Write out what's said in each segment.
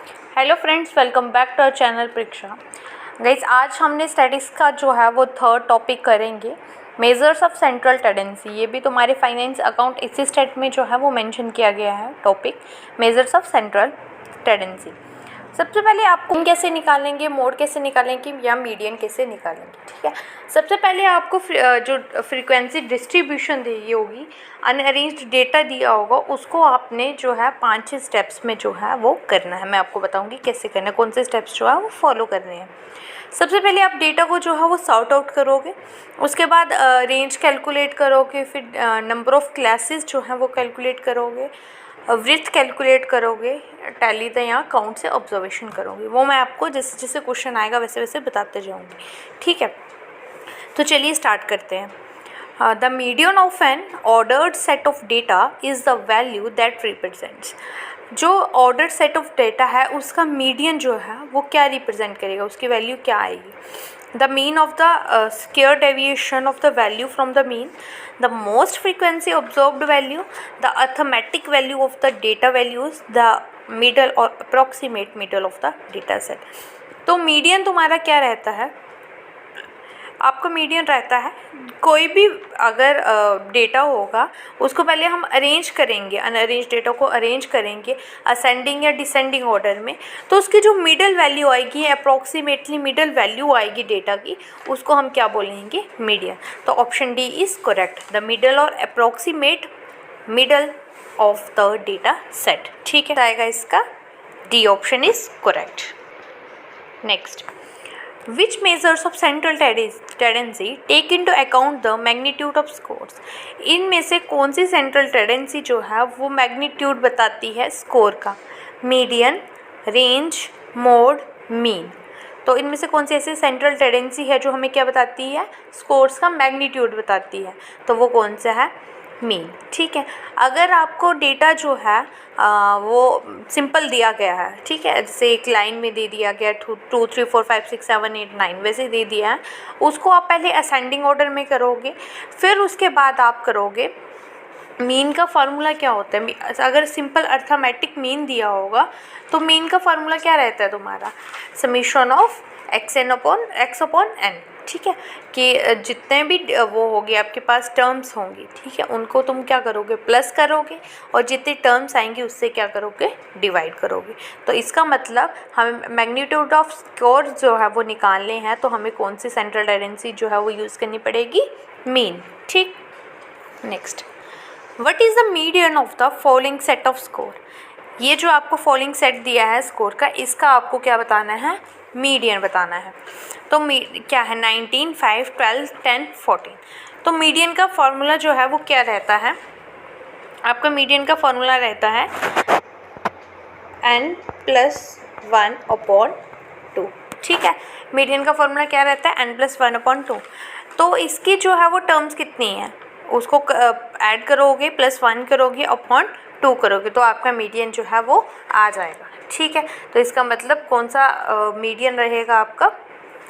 Hello friends, welcome back to our channel Pariksha. Guys, आज हमने statistics का जो है वो थर्ड टॉपिक करेंगे, मेजर्स ऑफ सेंट्रल टेंडेंसी। ये भी तुम्हारे फाइनेंस अकाउंट इसी स्टेट में जो है वो मेंशन किया गया है topic, measures of central tendency. सबसे पहले आपको कैसे निकालेंगे, मोड कैसे निकालेंगे या मीडियन कैसे निकालेंगे, ठीक है। सबसे पहले आपको जो फ्रीक्वेंसी डिस्ट्रीब्यूशन दी होगी, अनअरेंज्ड डेटा दिया होगा, उसको आपने जो है 5-6 स्टेप्स में जो है वो करना है। मैं आपको बताऊंगी कैसे करना है, कौन से स्टेप्स जो है वो फॉलो करने हैं। सबसे पहले आप डेटा को जो है वो सॉर्ट आउट करोगे, उसके बाद रेंज कैलकुलेट करोगे, फिर नंबर ऑफ़ क्लासेस जो है वो कैलकुलेट करोगे, विड्थ कैलकुलेट करोगे, टैली द या काउंट से ऑब्जर्वेशन करोगे। वो मैं आपको जैसे जैसे क्वेश्चन आएगा वैसे वैसे बताते जाऊँगी, ठीक है। तो चलिए स्टार्ट करते हैं। The median of N ordered set of data is the value that represents. जो ऑर्डर सेट ऑफ डेटा है उसका मीडियन जो है वो क्या रिप्रेजेंट करेगा, उसकी वैल्यू क्या आएगी। The mean of the square deviation of the value from the mean, the most frequency observed value, the arithmetic value of the data values, the middle or approximate middle of the data set. तो median तुम्हारा क्या रहता है, आपका median रहता है कोई भी अगर डेटा होगा उसको पहले हम अरेंज करेंगे, अनअरेंज डेटा को अरेंज करेंगे असेंडिंग या डिसेंडिंग ऑर्डर में, तो उसकी जो मिडल वैल्यू आएगी, अप्रॉक्सीमेटली मिडल वैल्यू आएगी डेटा की, उसको हम क्या बोलेंगे, मीडियन। तो option D is correct, the middle or approximate middle of the data set, ठीक है। आएगा इसका D option is correct. Next, Which measures of central tendency take into account the magnitude of scores? इनमें से कौन C central tendency जो है वो मैग्नीट्यूड बताती है स्कोर का, मीडियन, रेंज, मोड, मीन। तो इनमें से कौन सी ऐसी सेंट्रल टेंडेंसी है जो हमें क्या बताती है, स्कोर्स का मैग्नीट्यूड बताती है, तो वो कौन सा है, मीन, ठीक है। अगर आपको डेटा जो है वो सिंपल दिया गया है, ठीक है, जैसे एक लाइन में दे दिया गया 2 3 4 5 6 7 8 9 वैसे दे दिया है, उसको आप पहले असेंडिंग ऑर्डर में करोगे, फिर उसके बाद आप करोगे मीन का फार्मूला क्या होता है। अगर सिंपल अर्थमेटिक मीन दिया होगा तो मीन का फार्मूला क्या रहता है तुम्हारा, summation of X upon N, ठीक है, कि जितने भी वो होगी आपके पास टर्म्स होंगी, ठीक है, उनको तुम क्या करोगे, प्लस करोगे, और जितनी टर्म्स आएंगी उससे क्या करोगे, डिवाइड करोगे। तो इसका मतलब हमें मैग्नीट्यूड ऑफ स्कोर जो है वो निकालने हैं, तो हमें कौन सी सेंट्रल टेंडेंसी जो है वो यूज़ करनी पड़ेगी, मीन, ठीक। Next, what is the median of the following set off score. ये जो आपको फॉलोइंग सेट दिया है स्कोर का, इसका आपको क्या बताना है, मीडियन बताना है। तो क्या है, 19 5 12 10 14। तो मीडियन का फॉर्मूला जो है वो क्या रहता है, आपका मीडियन का फॉर्मूला रहता है n+1/2, ठीक है। मीडियन का फॉर्मूला क्या रहता है, n+1/2। तो इसकी जो है वो टर्म्स कितनी है, उसको ऐड करोगे, +1 करोगे, अपॉन 2 करोगे, तो आपका मीडियन जो है वो आ जाएगा, ठीक है। तो इसका मतलब कौन सा मीडियन रहेगा आपका,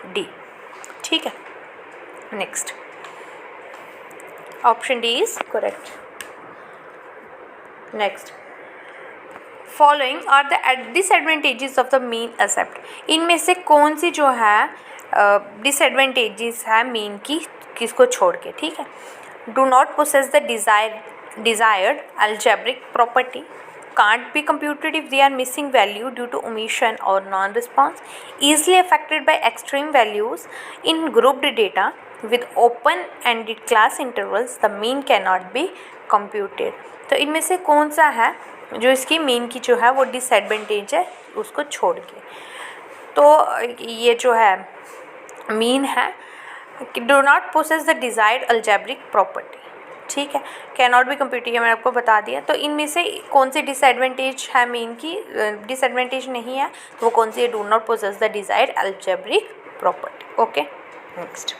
डी, ठीक है। Next, option D is correct. Next, following are the disadvantages of the mean except. इनमें से कौन सी जो है डिसएडवांटेजेस है मीन की, किसको छोड़ के, ठीक है। Do not possess the desired algebraic property, can't be computed if they are missing value due to omission or non-response, easily affected by extreme values in grouped data with open-ended class intervals, the mean cannot be computed। तो इनमें से कौन सा है जो इसकी mean की जो है वो डिसएडवांटेज है, उसको छोड़ के। तो ये जो है मीन है, do not possess the desired algebraic property, ठीक है, कैन नॉट बी कंप्यूटेड, मैंने आपको बता दिया। तो इनमें से कौन सी डिसएडवांटेज है मीन की, डिसएडवांटेज नहीं है, तो वो कौन सी है, do not possess the desired algebraic property, okay. Next,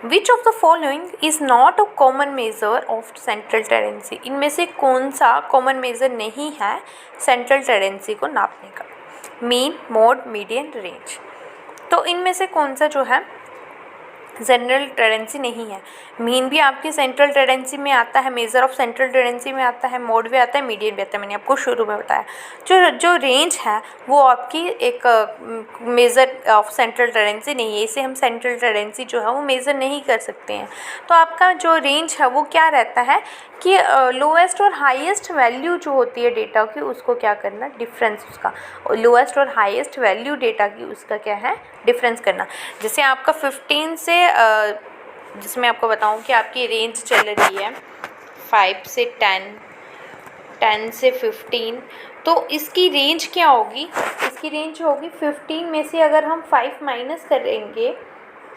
which of the following is not a common measure of central tendency. इनमें से कौन सा कॉमन मेजर नहीं है सेंट्रल टेंडेंसी को नापने का, मीन, मोड, मीडियन, रेंज। तो इनमें से कौन सा जो है जनरल टेंडेंसी नहीं है। मीन भी आपकी सेंट्रल टेंडेंसी में आता है, मेजर ऑफ सेंट्रल टेंडेंसी में आता है, मोड भी आता है, मीडियन भी आता है। मैंने आपको शुरू में बताया जो रेंज है वो आपकी एक मेजर ऑफ सेंट्रल टेंडेंसी नहीं है, इसे हम सेंट्रल टेंडेंसी जो है वो मेज़र नहीं कर सकते हैं। तो आपका जो रेंज है वो क्या रहता है कि लोएस्ट और हाईएस्ट वैल्यू जो होती है डेटा की उसको क्या करना, डिफरेंस उसका, लोएस्ट और हाईएस्ट वैल्यू डेटा की उसका क्या है, डिफरेंस करना। जैसे आपका 15 से जिसमें आपको बताऊं कि आपकी रेंज चल रही है 5 से 10, 10 से 15, तो इसकी रेंज क्या होगी, इसकी रेंज होगी 15 में से अगर हम 5 माइनस करेंगे,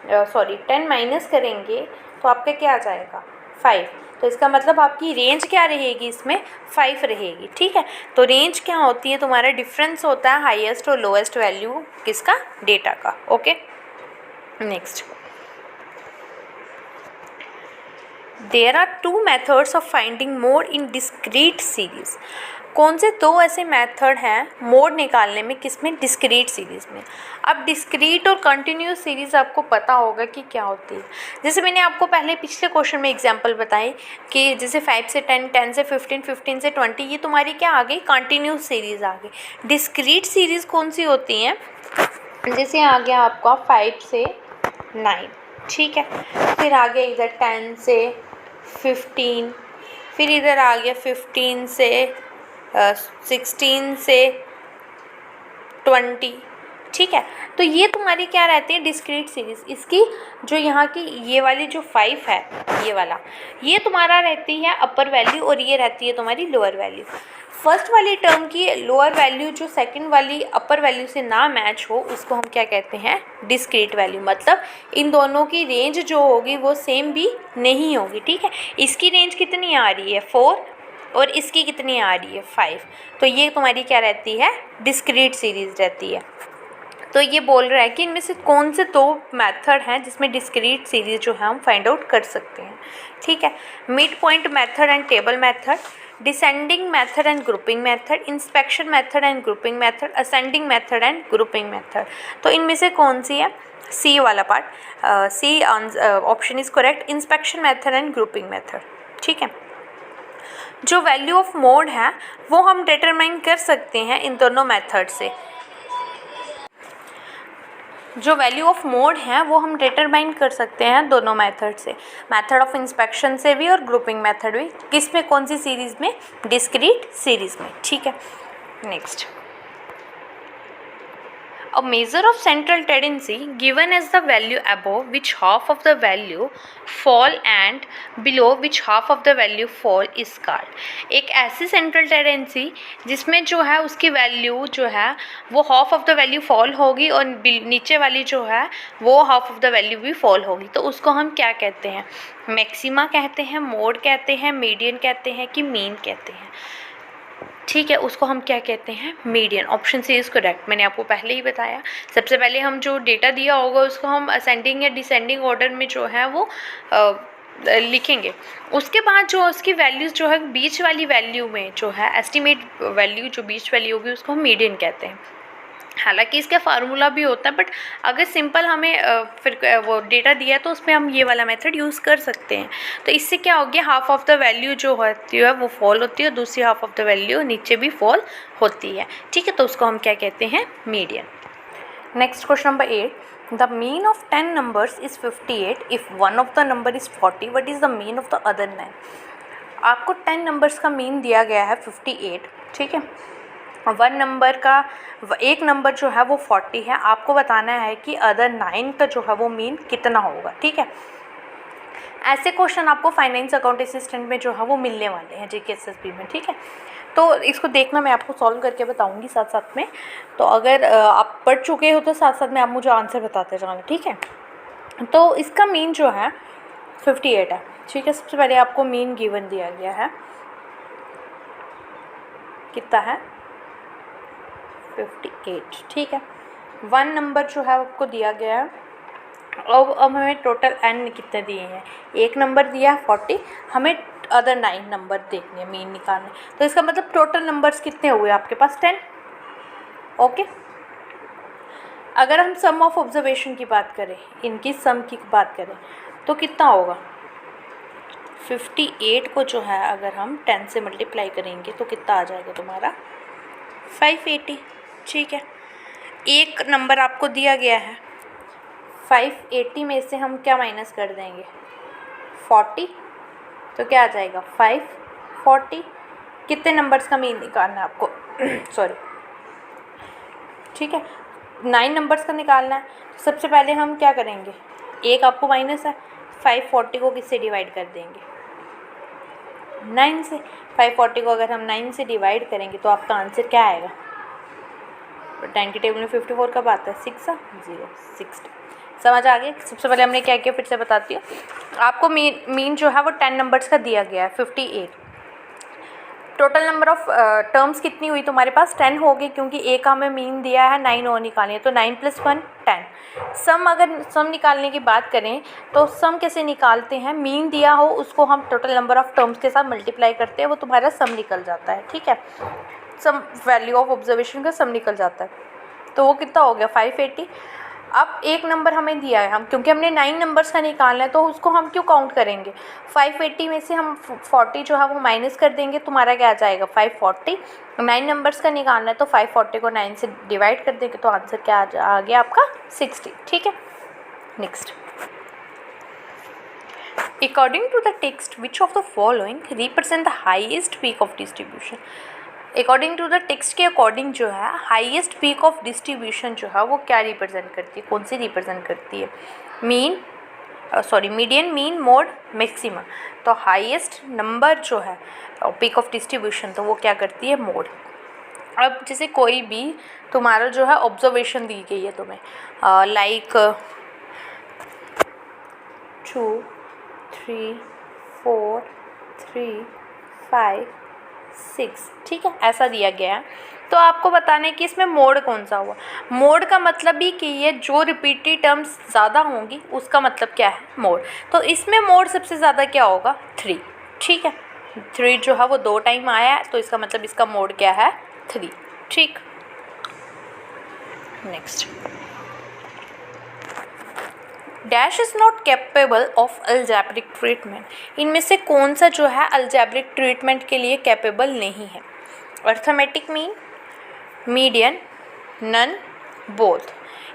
10 माइनस करेंगे तो आपका क्या आ जाएगा 5। तो इसका मतलब आपकी रेंज क्या रहेगी, इसमें 5 रहेगी। ठीक है, तो रेंज क्या होती है, तुम्हारा डिफरेंस होता है हाईएस्ट और लोएस्ट वैल्यू किसका, डेटा का। Okay, next, there are 2 methods of finding mode in discrete series. कौन से दो ऐसे मेथड हैं मोड निकालने में, किसमें, डिस्क्रीट सीरीज़ में। अब डिस्क्रीट और कंटिन्यूस सीरीज़ आपको पता होगा कि क्या होती है। जैसे मैंने आपको पहले पिछले क्वेश्चन में एग्जांपल बताई कि जैसे 5 से 10, 10 से 15, 15 से 20, ये तुम्हारी क्या आ गई, कंटिन्यूस सीरीज़ आ गई। डिस्क्रीट सीरीज़ कौन सी होती हैं, जैसे आ गया आपका 5 से 9, ठीक है, फिर आ गया इधर 10 से 15, फिर इधर आ गया 15 से 16 से 20, ठीक है। तो ये तुम्हारी क्या रहती है, डिस्क्रीट सीरीज़। इसकी जो यहाँ की ये वाली जो 5 है, ये वाला, ये तुम्हारा रहती है अपर वैल्यू और ये रहती है तुम्हारी लोअर वैल्यू। फर्स्ट वाली टर्म की लोअर वैल्यू जो सेकंड वाली अपर वैल्यू से ना मैच हो उसको हम क्या कहते हैं, डिस्क्रीट वैल्यू। मतलब इन दोनों की रेंज जो होगी वो सेम भी नहीं होगी। ठीक है, इसकी रेंज कितनी आ रही है 4 और इसकी कितनी आ रही है 5, तो ये तुम्हारी क्या रहती है, डिस्क्रीट सीरीज़ रहती है। तो ये बोल रहा है कि इनमें से कौन से दो मेथड हैं जिसमें डिस्क्रीट सीरीज़ जो है हम फाइंड आउट कर सकते हैं। ठीक है, mid point method and table method, descending method and grouping method, inspection method and grouping method, ascending method and grouping method. तो इनमें से कौन सी है, सी वाला part, C option is correct, inspection method and grouping method. ठीक है, जो वैल्यू ऑफ मोड है वो हम डिटरमाइन कर सकते हैं इन दोनों मेथड से। जो वैल्यू ऑफ मोड है वो हम डिटरमाइन कर सकते हैं दोनों मेथड से, मेथड ऑफ इंस्पेक्शन से भी और ग्रुपिंग मेथड भी। किस में, कौन सी सीरीज़ में, डिस्क्रीट सीरीज़ में। ठीक है, next, a measure of central tendency given as the value above which half of the value fall and below which half of the value fall is called। एक ऐसी सेंट्रल टेंडेंसी जिसमें जो है उसकी value जो है वो half of the value fall होगी और नीचे वाली जो है वो हाफ ऑफ द वैल्यू भी फॉल होगी, तो उसको हम क्या कहते हैं, मैक्सिमा कहते हैं, मोड कहते हैं, मीडियन कहते हैं कि मीन कहते हैं। ठीक है, उसको हम क्या कहते हैं, median. Option C is correct, मैंने आपको पहले ही बताया। सबसे पहले हम जो डेटा दिया होगा उसको हम असेंडिंग या डिसेंडिंग ऑर्डर में जो है वो लिखेंगे। उसके बाद जो उसकी वैल्यूज़ जो है बीच वाली वैल्यू में जो है एस्टिमेट वैल्यू जो बीच वैल्यू होगी उसको हम मीडियन कहते हैं। हालांकि इसका फार्मूला भी होता है, बट अगर सिंपल हमें फिर वो डेटा दिया है तो उसमें हम ये वाला मेथड यूज़ कर सकते हैं। तो इससे क्या हो गया, हाफ ऑफ द वैल्यू जो होती है वो फॉल होती है और दूसरी हाफ ऑफ द वैल्यू नीचे भी फॉल होती है। ठीक है, तो उसको हम क्या कहते हैं, median. Next question number 8, the mean of 10 numbers is 58 if one of the number is 40, what is the mean of the other 9। आपको 10 नंबर्स का मीन दिया गया है 58, ठीक है, वन नंबर का एक नंबर जो है वो 40 है, आपको बताना है कि अदर 9 का जो है वो मीन कितना होगा। ठीक है, ऐसे क्वेश्चन आपको फाइनेंस अकाउंट असिस्टेंट में जो है वो मिलने वाले हैं JKSSB में। ठीक है, तो इसको देखना मैं आपको सॉल्व करके बताऊंगी साथ साथ में, तो अगर आप पढ़ चुके हो तो साथ साथ में आप मुझे आंसर बताते जाना। ठीक है, तो इसका मीन जो है 58 है। ठीक है, सबसे पहले आपको मीन गिवन दिया गया है, कितना है, 58। ठीक है, वन नंबर जो है आपको दिया गया है। अब हमें टोटल n कितने दिए हैं, एक नंबर दिया है 40, हमें अदर 9 नंबर देखने, मीन निकालने। तो इसका मतलब टोटल नंबर्स कितने हुए आपके पास, 10। ओके, अगर हम सम ऑफ ऑब्जर्वेशन की बात करें, इनकी सम की बात करें तो कितना होगा 58 को जो है अगर हम 10 से मल्टीप्लाई करेंगे तो कितना आ जाएगा तुम्हारा 580। ठीक है, एक नंबर आपको दिया गया है, 580 में से हम क्या माइनस कर देंगे 40, तो क्या आ जाएगा 540। कितने नंबर्स का मीन निकालना है आपको सॉरी, ठीक है 9 नंबर्स का निकालना है। तो सबसे पहले हम क्या करेंगे, एक आपको माइनस है, 540 को किससे डिवाइड कर देंगे 9 से। 540 को अगर हम 9 से डिवाइड करेंगे तो आपका आंसर क्या आएगा, 10 के टेबल में 54 कब आता है 6 60। समझ आ गया। सबसे पहले हमने क्या किया फिर से बताती हूँ आपको। मीन जो है वो 10 नंबर्स का दिया गया है 58। टोटल नंबर ऑफ टर्म्स कितनी हुई तुम्हारे पास 10 हो गई, क्योंकि एक हमें मीन दिया है 9 और निकालनी है, तो 9 + 1 10। सम, अगर सम निकालने की बात करें तो सम कैसे निकालते हैं, मीन दिया हो उसको हम टोटल नंबर ऑफ टर्म्स के साथ मल्टीप्लाई करते हैं, वो तुम्हारा सम निकल जाता है। ठीक है, सम वैल्यू ऑफ ऑब्जर्वेशन का सम निकल जाता है, तो वो कितना हो गया 580। अब एक नंबर हमें दिया है, हम क्योंकि हमने 9 नंबर्स का निकालना है तो उसको हम क्यों काउंट करेंगे, 580 में से हम 40 जो है वो माइनस कर देंगे, तुम्हारा क्या आ जाएगा 540। 9 नंबर्स का निकालना है तो 540 को 9 से डिवाइड कर देंगे, तो आंसर क्या आ गया आपका 60। ठीक है, next, according to the text which of the following represent the highest peak of distribution. According to the text के अकॉर्डिंग जो है हाईएस्ट पीक ऑफ डिस्ट्रीब्यूशन जो है वो क्या रिप्रेजेंट करती है, कौन सी रिप्रेजेंट करती है, मीडियन, मीन, मोड, मैक्सिमम। तो हाईएस्ट नंबर जो है पीक ऑफ डिस्ट्रीब्यूशन तो वो क्या करती है मोड। अब जैसे कोई भी तुम्हारा जो है ऑब्जर्वेशन दी गई है तुम्हें, लाइक 2 3 4 3 5 6, ठीक है ऐसा दिया गया है, तो आपको बताना है कि इसमें मोड कौन सा हुआ। मोड का मतलब भी कि ये जो रिपीटेड टर्म्स ज़्यादा होंगी उसका मतलब क्या है मोड। तो इसमें मोड सबसे ज़्यादा क्या होगा 3। ठीक है, 3 जो है वो 2 टाइम आया है, तो इसका मतलब इसका मोड क्या है 3। ठीक, next, dash is not capable of algebraic treatment. इनमें से कौन सा जो है अलजेब्रिक ट्रीटमेंट के लिए कैपेबल नहीं है, arithmetic mean, median, none, both.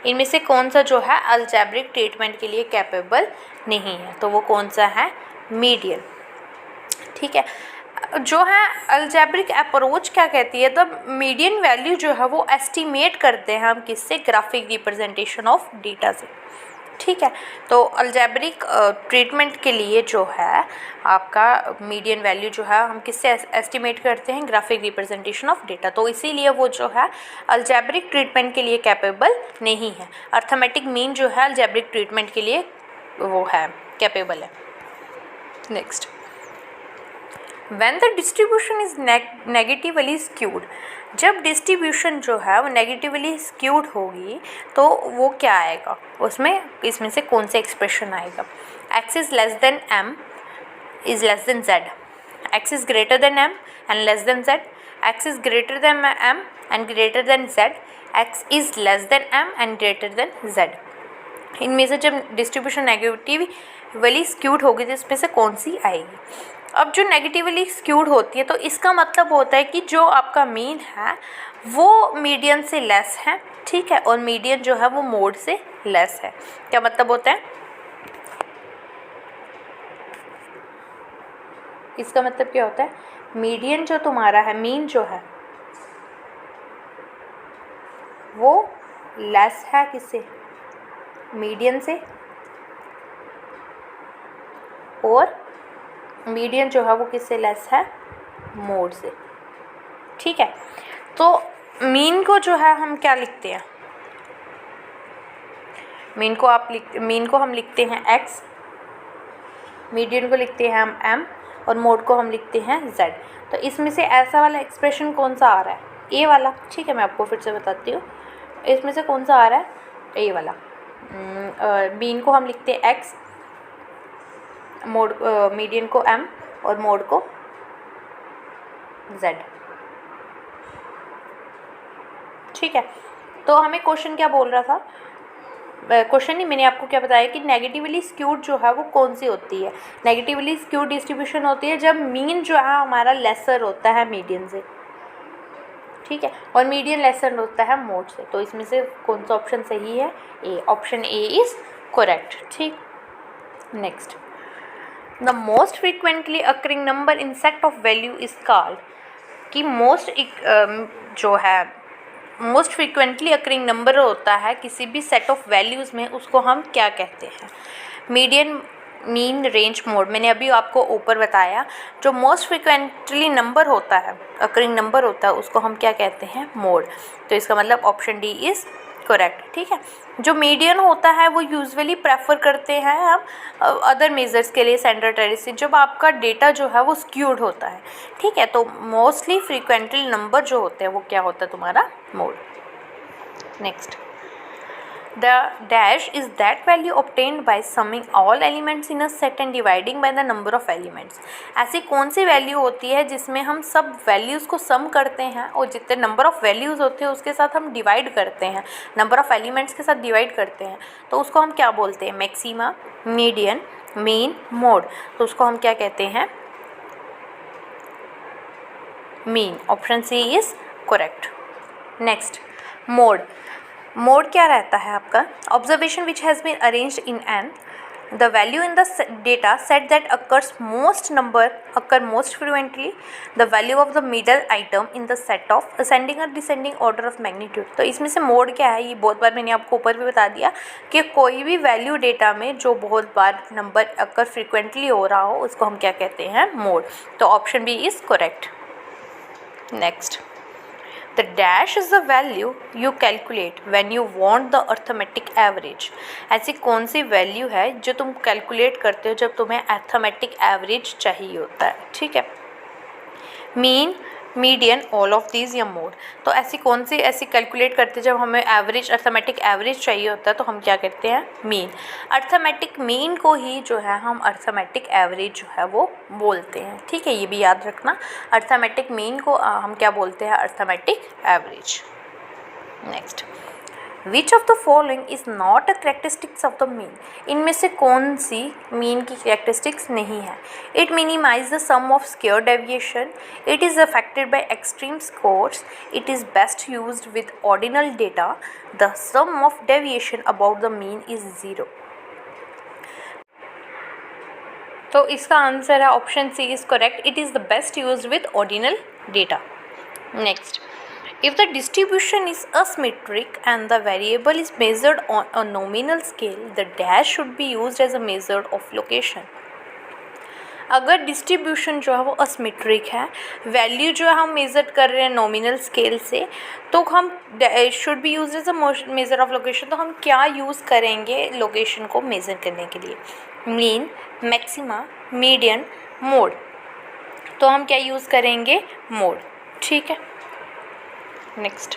इनमें से कौन सा जो है अलजेब्रिक ट्रीटमेंट के लिए कैपेबल नहीं है, तो वो कौन सा है मीडियन। ठीक है, जो है अलजेब्रिक अप्रोच क्या कहती है, द मीडियन वैल्यू जो है वो एस्टिमेट करते हैं हम किससे, ग्राफिक रिप्रेजेंटेशन ऑफ डेटा से। ठीक है, तो अलजेब्रिक ट्रीटमेंट के लिए जो है आपका मीडियन वैल्यू जो है हम किससे एस्टिमेट करते हैं, ग्राफिक रिप्रेजेंटेशन ऑफ डेटा, तो इसीलिए वो जो है अलजेब्रिक ट्रीटमेंट के लिए कैपेबल नहीं है। अर्थमेटिक मीन जो है अलजेब्रिक ट्रीटमेंट के लिए वो है कैपेबल है। Next, when the distribution is negatively skewed, जब डिस्ट्रीब्यूशन जो है वो नेगेटिवली स्क्यूड होगी तो वो क्या आएगा, उसमें इसमें से कौन सा एक्सप्रेशन आएगा, x is less than m is less than z, x is greater than m and less than z, x is greater than m and greater than z, x is less than m and greater than z। इनमें से जब distribution negatively skewed होगी तो इसमें से कौन सी आएगी। अब जो नेगेटिवली स्क्यूड होती है तो इसका मतलब होता है कि जो आपका मीन है वो मीडियन से लेस है। ठीक है, और मीडियन जो है वो मोड से लेस है। क्या मतलब होता है, इसका मतलब क्या होता है, मीडियन जो तुम्हारा है, मीन जो है वो लेस है किससे, मीडियन से, और मीडियन जो है वो किससे लेस है, मोड से। ठीक है, तो मीन को जो है हम क्या लिखते हैं, मीन को हम लिखते हैं x, मीडियन को लिखते हैं हम m, और मोड को हम लिखते हैं z। तो इसमें से ऐसा वाला एक्सप्रेशन कौन सा आ रहा है, ए वाला। ठीक है, मैं आपको फिर से बताती हूँ, इसमें से कौन सा आ रहा है, ए वाला। मीन को हम लिखते हैं x, मोड मीडियन को m और मोड को z। ठीक है, तो हमें क्वेश्चन क्या बोल रहा था, क्वेश्चन नहीं, मैंने आपको क्या बताया कि नेगेटिवली स्क्यूड जो है वो कौन सी होती है। नेगेटिवली स्क्यूड डिस्ट्रीब्यूशन होती है जब मीन जो है हमारा लेसर होता है मीडियन से, ठीक है, और मीडियन लेसर होता है मोड से। तो इसमें से कौन सा ऑप्शन सही है, ए, ऑप्शन ए इज़ करेक्ट। ठीक, next, the most frequently occurring number in set of value is called, कि जो है मोस्ट फ्रीक्वेंटली अकरिंग नंबर होता है किसी भी सेट ऑफ वैल्यूज़ में, उसको हम क्या कहते हैं, मीडियन, मीन, रेंज, मोड। मैंने अभी आपको ऊपर बताया जो मोस्ट फ्रीक्वेंटली नंबर होता है, अकरिंग नंबर होता है, उसको हम क्या कहते हैं, मोड। तो इसका मतलब ऑप्शन डी इज़ करेक्ट। ठीक है, जो मीडियन होता है वो यूजुअली प्रेफर करते हैं हम अदर मेजर्स के लिए, सेंट्रल टेरेसी, जब आपका डेटा जो है वो स्क्यूड होता है। ठीक है, तो मोस्टली फ्रीक्वेंटली नंबर जो होते हैं वो क्या होता है तुम्हारा, mode. Next, the dash is that value obtained by summing all elements in a set and dividing by the number of elements। ऐसी कौन सी वैल्यू होती है जिसमें हम सब वैल्यूज़ को सम करते हैं और जितने नंबर ऑफ़ वैल्यूज़ होते हैं उसके साथ हम डिवाइड करते हैं, नंबर ऑफ़ एलिमेंट्स के साथ डिवाइड करते हैं, तो उसको हम क्या बोलते हैं, मैक्सिमा, मीडियन, मीन, मोड। तो उसको हम क्या कहते हैं, mean. Option C is correct. Next, mode. Mode क्या रहता है आपका, observation which has been arranged in an the value in the data set that occurs most number occur most frequently the value of the middle item in the set of ascending और descending order of magnitude. तो इसमें से mode क्या है, ये बहुत बार मैंने आपको ऊपर भी बता दिया कि कोई भी वैल्यू डेटा में जो बहुत बार नंबर अकर फ्रिक्वेंटली हो रहा हो उसको हम क्या कहते हैं, मोड। तो option B is correct. Next, the dash is the value you calculate when you want the arithmetic average। ऐसी कौन सी वैल्यू है जो तुम कैलकुलेट करते हो जब तुम्हें अर्थमेटिक एवरेज चाहिए होता है। ठीक है, mean, median, all of these या मोड। तो ऐसी कौन सी ऐसी कैलकुलेट करते हैं जब हमें एवरेज, अर्थमेटिक एवरेज चाहिए होता है, तो हम क्या करते हैं, मीन। अर्थमेटिक मीन को ही जो है हम अर्थमेटिक एवरेज जो है वो बोलते हैं। ठीक है, ये भी याद रखना, अर्थमेटिक मीन को हम क्या बोलते हैं, arithmetic average. Next, which of the following is not a characteristics of the mean. इनमें से कौन सी मीन की करेक्टरिस्टिक्स नहीं है। It minimize the sum of square deviation, it is affected by extreme scores, it is best used with ordinal data, the sum of deviation about the mean is 0। तो इसका answer है option C is correct, it is the best used with ordinal data. Next, if the distribution is asymmetric and the variable is measured on a nominal scale, the dash should be used as a measure of location। अगर distribution जो है वो asymmetric है, value जो है हम measure कर रहे हैं नॉमिनल स्केल से, तो हम should be use as a measure of location. तो हम क्या यूज़ करेंगे लोकेशन को मेज़र करने के लिए, मीन, मैक्सिमा, मीडियन, मोड। तो हम क्या यूज़ करेंगे, मोड। ठीक है, next,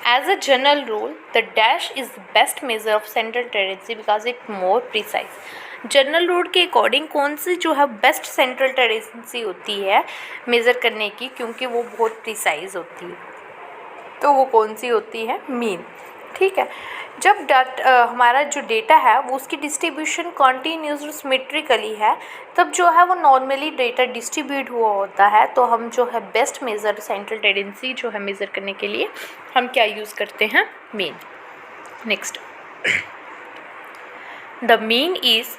as a general rule the dash is the best measure of central tendency because it more precise। General rule के अकॉर्डिंग कौन सी जो है बेस्ट सेंट्रल टेंडेंसी होती है मेज़र करने की, क्योंकि वो बहुत प्रिसाइज होती है, तो वो कौन सी होती है, मीन। ठीक है, जब हमारा जो डेटा है वो उसकी डिस्ट्रीब्यूशन कॉन्टीन्यूस सिमेट्रिकली है, तब जो है वो नॉर्मली डेटा डिस्ट्रीब्यूट हुआ होता है, तो हम जो है बेस्ट मेज़र सेंट्रल टेंडेंसी जो है मेज़र करने के लिए हम क्या यूज़ करते हैं, mean. Next, the mean is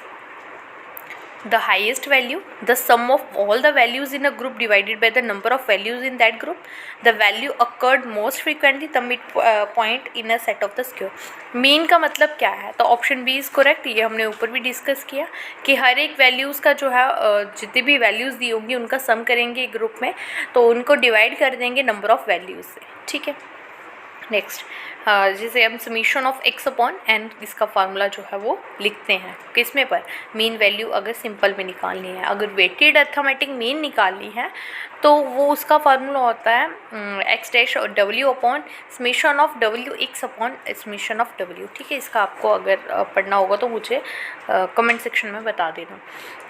the highest value, the sum of all the values in a group divided by the number of values in that group, the value occurred most frequently, the midpoint in a set of the square। Mean का मतलब क्या है, तो option B is correct. ये हमने ऊपर भी discuss किया कि हर एक वैल्यूज़ का जो है जितनी भी वैल्यूज़ दी होंगी उनका सम करेंगे ग्रुप में, तो उनको डिवाइड कर देंगे नंबर ऑफ़ वैल्यूज़ से। ठीक है, नेक्स्ट, जिसे हम summation of X upon N, इसका फार्मूला जो है वो लिखते हैं किसमें पर, मीन वैल्यू अगर सिंपल में निकालनी है। अगर वेटेड अर्थमेटिक मीन निकालनी है तो वो उसका फार्मूला होता है एक्स डैश और W upon summation of W x upon summation of W. ठीक है, इसका आपको अगर पढ़ना होगा तो मुझे कमेंट सेक्शन में बता देना।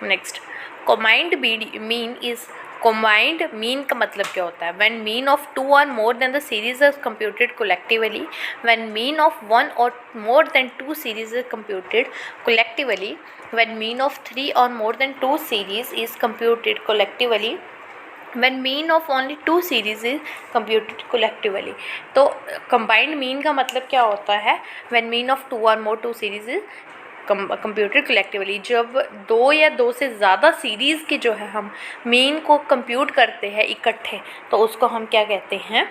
Next, combined mean is combined mean का मतलब क्या होता है? व्हेन मीन ऑफ 2 और more than the series is computed collectively, when mean of 1 और more than 2 series is computed collectively, when mean of 3 और more than 2 series is computed collectively, when mean of only 2 series is computed collectively। तो combined mean का मतलब क्या होता है? when mean of 2 or more 2 series is computed collectively, जब 2 या 2 से ज़्यादा सीरीज़ की जो है हम मीन को कंप्यूट करते हैं इकट्ठे, तो उसको हम क्या कहते हैं?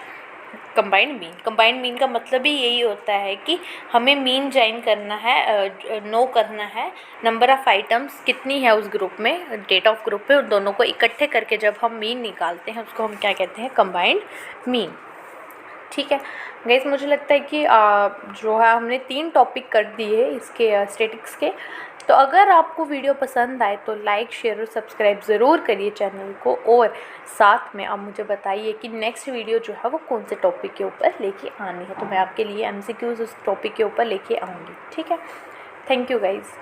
Combined mean. कंबाइंड मीन का मतलब ही यही होता है कि हमें मीन ज्वाइन करना है, नो करना है नंबर ऑफ़ आइटम्स कितनी है उस ग्रुप में, डेटा ऑफ ग्रुप में, उन दोनों को इकट्ठे करके जब हम मीन निकालते हैं उसको हम क्या कहते हैं? Combined mean. ठीक है गाइस, मुझे लगता है कि जो है हमने 3 टॉपिक कर दिए इसके स्टैटिक्स के। तो अगर आपको वीडियो पसंद आए तो लाइक, शेयर और सब्सक्राइब ज़रूर करिए चैनल को, और साथ में आप मुझे बताइए कि नेक्स्ट वीडियो जो है वो कौन से टॉपिक के ऊपर लेके आनी है, तो मैं आपके लिए MCQs उस टॉपिक के ऊपर लेके आऊँगी। ठीक है, थैंक यू गाइज़।